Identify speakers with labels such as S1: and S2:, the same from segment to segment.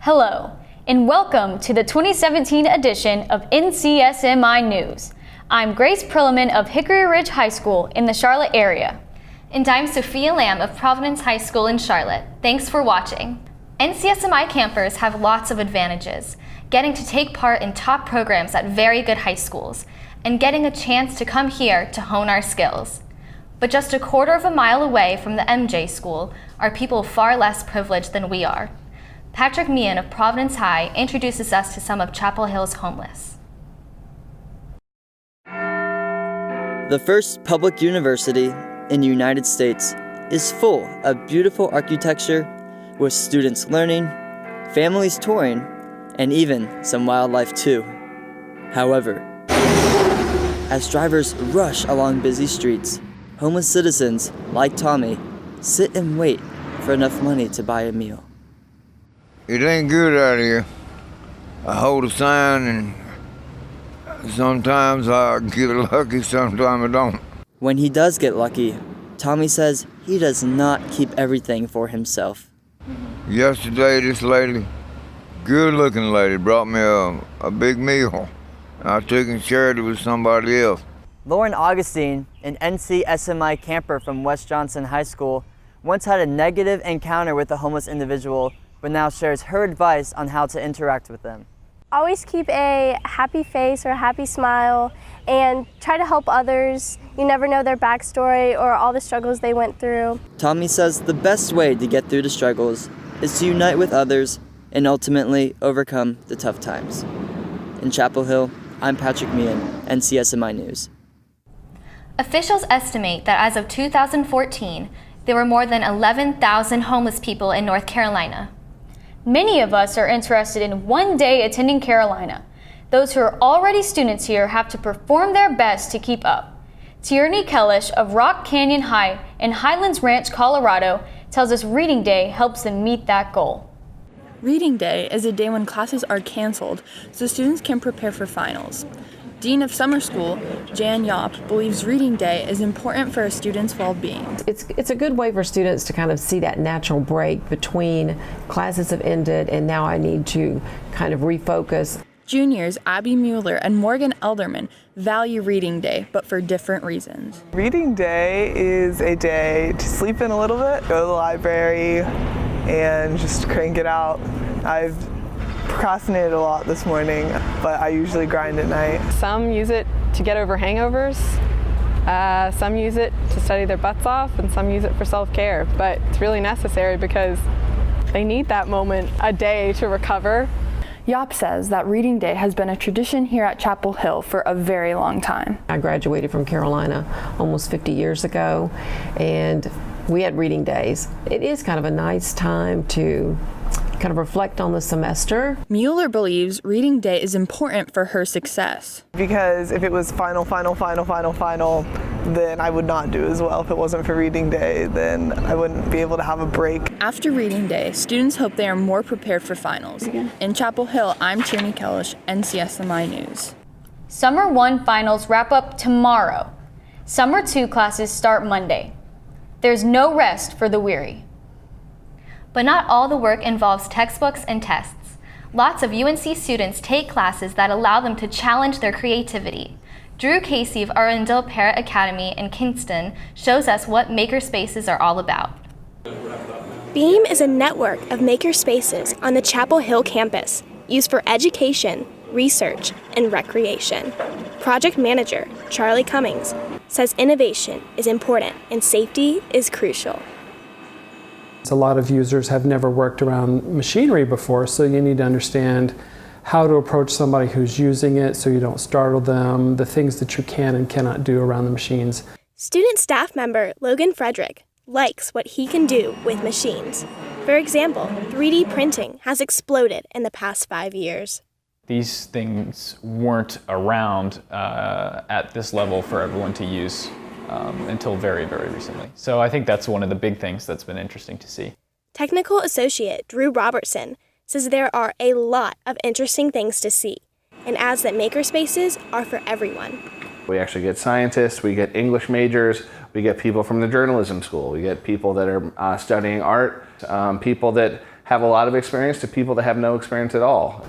S1: Hello, and welcome to the 2017 edition of NCSMI News. I'm Grace Perlman of Hickory Ridge High School in the Charlotte area.
S2: And I'm Sophia Lamb of Providence High School in Charlotte. Thanks for watching. NCSMI campers have lots of advantages, getting to take part in top programs at very good high schools, and getting a chance to come here to hone our skills. But just a quarter of a mile away from the MJ School are people far less privileged than we are. Patrick Meehan of Providence High introduces us to some of Chapel Hill's homeless.
S3: The first public university in the United States is full of beautiful architecture with students learning, families touring, and even some wildlife too. However, as drivers rush along busy streets, homeless citizens like Tommy sit and wait for enough money to buy a meal.
S4: It ain't good out here. I hold a sign and sometimes I get lucky, sometimes I don't.
S3: When he does get lucky, Tommy says he does not keep everything for himself.
S4: Yesterday, this lady, good-looking lady, brought me a big meal. I took and shared it with somebody else.
S3: Lauren Augustine, an NCSMI camper from West Johnson High School, once had a negative encounter with a homeless individual, but now shares her advice on how to interact with them.
S5: Always keep a happy face or a happy smile and try to help others. You never know their backstory or all the struggles they went through.
S3: Tommy says the best way to get through the struggles is to unite with others and ultimately overcome the tough times. In Chapel Hill, I'm Patrick Meehan, NCSMI News.
S2: Officials estimate that as of 2014, there were more than 11,000 homeless people in North Carolina.
S1: Many of us are interested in one day attending Carolina. Those who are already students here have to perform their best to keep up. Tierney Kellish of Rock Canyon High in Highlands Ranch, Colorado, tells us Reading Day helps them meet that goal.
S6: Reading Day is a day when classes are canceled so students can prepare for finals. Dean of Summer School, Jan Yopp, believes Reading Day is important for a student's well-being.
S7: It's a good way for students to kind of see that natural break between classes have ended and now I need to kind of refocus.
S6: Juniors Abby Mueller and Morgan Elderman value Reading Day, but for different reasons.
S8: Reading Day is a day to sleep in a little bit, go to the library, and just crank it out. I've procrastinated a lot this morning, but I usually grind at night.
S9: Some use it to get over hangovers, some use it to study their butts off, and some use it for self-care. But it's really necessary because they need that moment a day to recover.
S6: Yopp says that Reading Day has been a tradition here at Chapel Hill for a very long time.
S7: I graduated from Carolina almost 50 years ago, and we had reading days. It is kind of a nice time to kind of reflect on the semester.
S6: Mueller believes Reading Day is important for her success.
S8: Because if it was final, then I would not do as well. If it wasn't for Reading Day, then I wouldn't be able to have a break.
S6: After Reading Day, students hope they are more prepared for finals. In Chapel Hill, I'm Tierney Kellish, NCSMI News.
S1: Summer 1 finals wrap up tomorrow. Summer 2 classes start Monday. There's no rest for the weary.
S2: But not all the work involves textbooks and tests. Lots of UNC students take classes that allow them to challenge their creativity. Drew Casey of Arundel Parrott Academy in Kingston shows us what makerspaces are all about.
S10: BEAM is a network of makerspaces on the Chapel Hill campus, used for education, research, and recreation. Project manager Charlie Cummings says innovation is important and safety is crucial.
S11: A lot of users have never worked around machinery before, so you need to understand how to approach somebody who's using it so you don't startle them, the things that you can and cannot do around the machines.
S10: Student staff member Logan Frederick likes what he can do with machines. For example, 3D printing has exploded in the past 5 years.
S12: These things weren't around at this level for everyone to use until very, very recently. So I think that's one of the big things that's been interesting to see.
S10: Technical associate Drew Robertson says there are a lot of interesting things to see and adds that makerspaces are for everyone.
S13: We actually get scientists, we get English majors, we get people from the journalism school, we get people that are studying art, people that have a lot of experience to people that have no experience at all.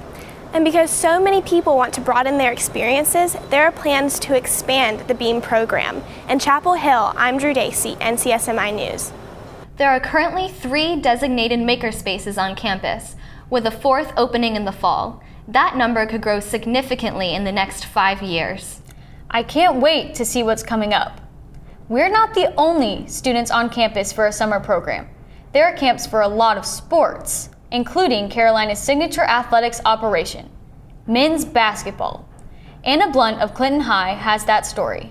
S10: And because so many people want to broaden their experiences, there are plans to expand the BEAM program. In Chapel Hill, I'm Drew Dacey, NCSMI News.
S2: There are currently 3 designated makerspaces on campus, with a 4th opening in the fall. That number could grow significantly in the next 5 years.
S1: I can't wait to see what's coming up. We're not the only students on campus for a summer program. There are camps for a lot of sports, including Carolina's signature athletics operation, men's basketball. Anna Blunt of Clinton High has that story.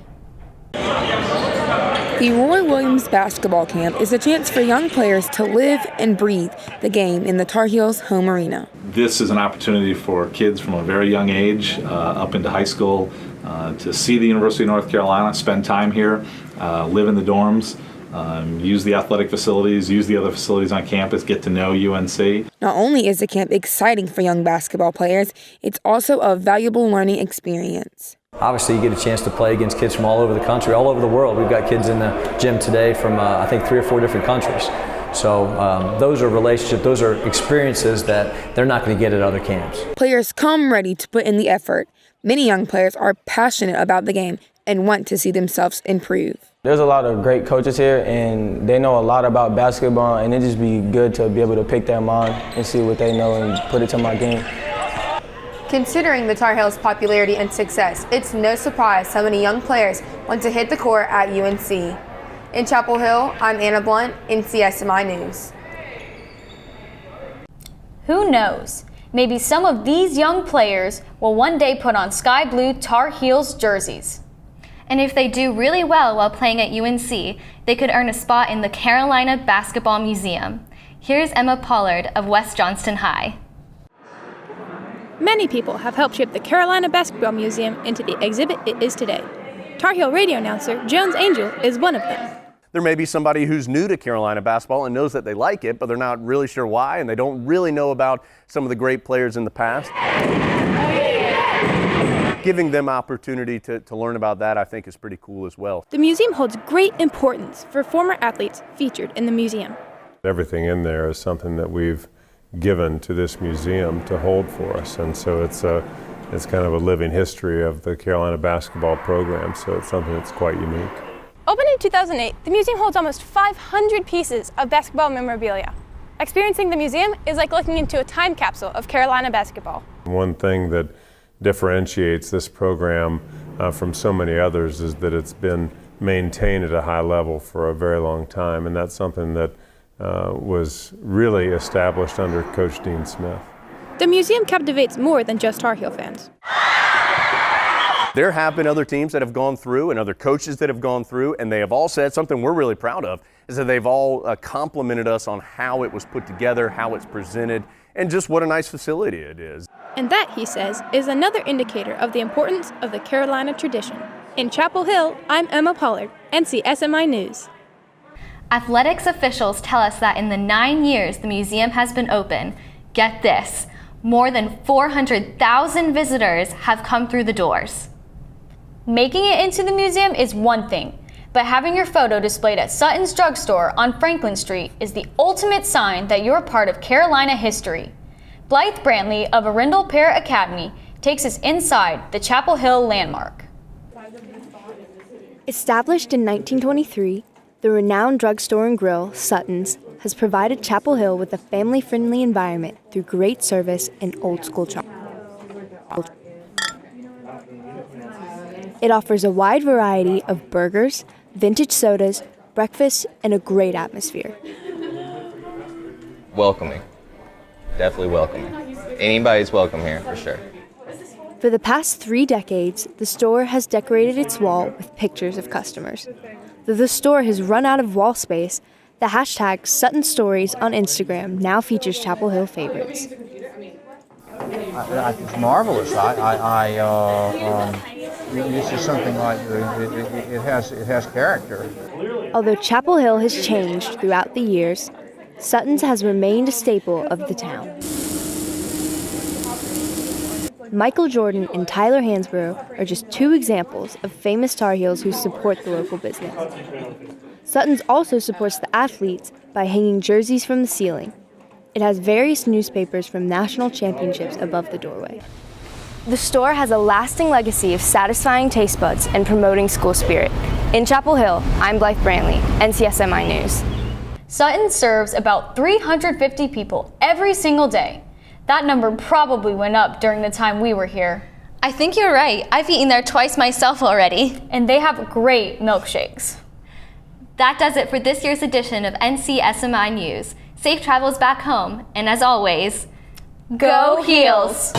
S14: The Roy Williams basketball camp is a chance for young players to live and breathe the game in the Tar Heels home arena.
S15: This is an opportunity for kids from a very young age up into high school to see the University of North Carolina, spend time here, live in the dorms, use the athletic facilities, use the other facilities on campus, get to know UNC.
S14: Not only is the camp exciting for young basketball players, it's also a valuable learning experience.
S16: Obviously, you get a chance to play against kids from all over the country, all over the world. We've got kids in the gym today from, I think, 3 or 4 different countries. So those are relationships, those are experiences that they're not going to get at other camps.
S14: Players come ready to put in the effort. Many young players are passionate about the game and want to see themselves improve.
S17: There's a lot of great coaches here, and they know a lot about basketball, and it just be good to be able to pick their mind and see what they know and put it to my game.
S18: Considering the Tar Heels' popularity and success, it's no surprise so many young players want to hit the court at UNC. In Chapel Hill, I'm Anna Blunt, NCSMI News.
S1: Who knows? Maybe some of these young players will one day put on sky blue Tar Heels jerseys.
S2: And if they do really well while playing at UNC, they could earn a spot in the Carolina Basketball Museum. Here's Emma Pollard of West Johnston High.
S19: Many people have helped shape the Carolina Basketball Museum into the exhibit it is today. Tar Heel radio announcer Jones Angel is one of them.
S20: There may be somebody who's new to Carolina basketball and knows that they like it, but they're not really sure why, and they don't really know about some of the great players in the past. Giving them opportunity to learn about that, I think, is pretty cool as well.
S19: The museum holds great importance for former athletes featured in the museum.
S21: Everything in there is something that we've given to this museum to hold for us, and so it's kind of a living history of the Carolina basketball program, so it's something that's quite unique.
S19: Opened in 2008, the museum holds almost 500 pieces of basketball memorabilia. Experiencing the museum is like looking into a time capsule of Carolina basketball.
S21: One thing that differentiates this program from so many others is that it's been maintained at a high level for a very long time, and that's something that was really established under Coach Dean Smith.
S19: The museum captivates more than just Tar Heel fans.
S20: There have been other teams that have gone through and other coaches that have gone through, and they have all said something we're really proud of, is that they've all complimented us on how it was put together, how it's presented, and just what a nice facility it is.
S19: And that, he says, is another indicator of the importance of the Carolina tradition. In Chapel Hill, I'm Emma Pollard, NCSMI News.
S2: Athletics officials tell us that in the 9 years the museum has been open, get this, more than 400,000 visitors have come through the doors.
S1: Making it into the museum is one thing, but having your photo displayed at Sutton's Drugstore on Franklin Street is the ultimate sign that you're part of Carolina history. Blythe Brantley of Arundel Pear Academy takes us inside the Chapel Hill landmark.
S22: Established in 1923, the renowned drugstore and grill, Sutton's, has provided Chapel Hill with a family-friendly environment through great service and old-school chocolate. It offers a wide variety of burgers, vintage sodas, breakfast, and a great atmosphere.
S23: Welcoming. Definitely welcoming. Anybody's welcome here, for sure.
S22: For the past 3 decades, the store has decorated its wall with pictures of customers. Though the store has run out of wall space, the hashtag Sutton Stories on Instagram now features Chapel Hill favorites.
S24: It's marvelous. This is something like it has character.
S22: Although Chapel Hill has changed throughout the years, Sutton's has remained a staple of the town. Michael Jordan and Tyler Hansborough are just 2 examples of famous Tar Heels who support the local business. Sutton's also supports the athletes by hanging jerseys from the ceiling. It has various newspapers from national championships above the doorway. The store has a lasting legacy of satisfying taste buds and promoting school spirit. In Chapel Hill, I'm Blythe Brantley, NCSMI News.
S1: Sutton serves about 350 people every single day. That number probably went up during the time we were here.
S2: I think you're right. I've eaten there twice myself already.
S1: And they have great milkshakes.
S2: That does it for this year's edition of NCSMI News. Safe travels back home, and as always,
S1: go Heels!